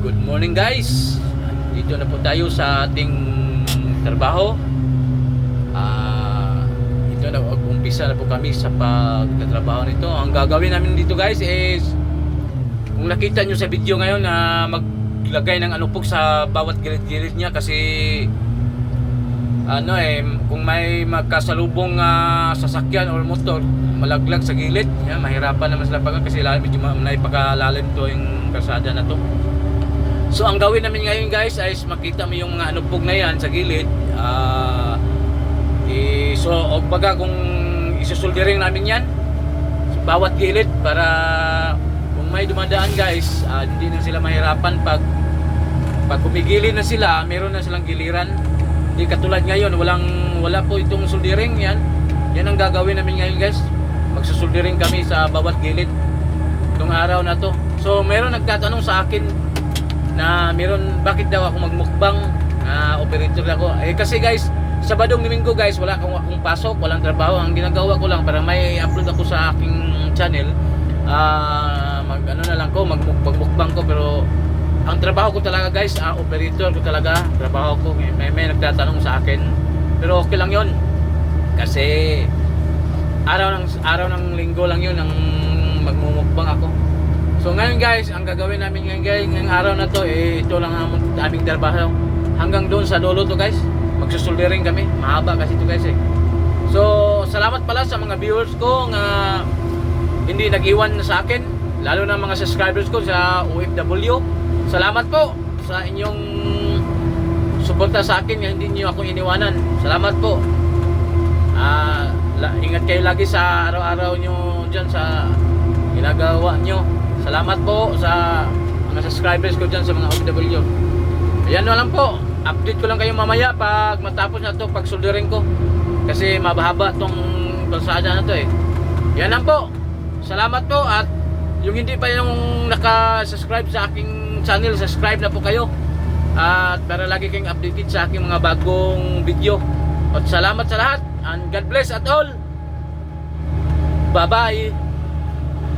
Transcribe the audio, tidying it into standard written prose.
Good morning guys. Dito na po tayo sa ating trabaho. Ito na, umpisa na po kami sa pagtatrabaho nito. Ang gagawin namin dito guys is, kung nakita nyo sa video ngayon na maglagay ng anupog sa bawat gilid-gilid niya, kasi kung may magkasalubong sasakyan or motor malaglag sa gilid, mahirapan naman sila kasi medyo naipakalalim to yung kalsada na to. So ang gawin namin ngayon guys ay makita mo yung mga anupog na yan sa gilid. So baga kung isusuldirin namin yan sa bawat gilid para kung may dumadaan guys, hindi na sila mahirapan pag kumigilid na sila, meron na silang giliran. Hindi katulad ngayon, wala po itong soldiering yan. Yan ang gagawin namin ngayon guys. Magsusoldiring kami sa bawat gilid itong araw na to. So meron nagtatanong sa akin na bakit daw ako magmukbang, operator ako. Kasi guys, Sabadong Domingo guys, wala akong pasok, walang trabaho. Ang ginagawa ko lang para may upload ako sa aking channel, magmukbang ko. Pero ang trabaho ko talaga guys, operator ko talaga, trabaho ko. May nagtatanong sa akin, pero okay lang yon kasi araw ng linggo lang yun ang magmumukbang ako. So ngayon guys, ang gagawin namin ngayon guys, ngayong araw na to, ito lang ang aming trabaho. Hanggang doon sa dulo to guys, magsusoldering kami. Mahaba kasi ito guys So salamat pala sa mga viewers ko nga hindi nag-iwan sa akin, lalo na mga subscribers ko sa OFW. Salamat po sa inyong suporta sa akin, hindi niyo ako iniwanan. Salamat po. Ingat kayo lagi sa araw-araw nyo dyan sa ginagawa nyo. Salamat po sa mga subscribers ko dyan sa mga OFW. Ayan na lang po, update ko lang kayo mamaya pag matapos na to, pag soldering ko, kasi mabahaba tong kalsada na to Yan lang po. Salamat po, at yung hindi pa yung naka-subscribe sa aking channel, subscribe na po kayo, at para lagi kayong updated sa aking mga bagong video. At salamat sa lahat, and God bless at all. Bye bye.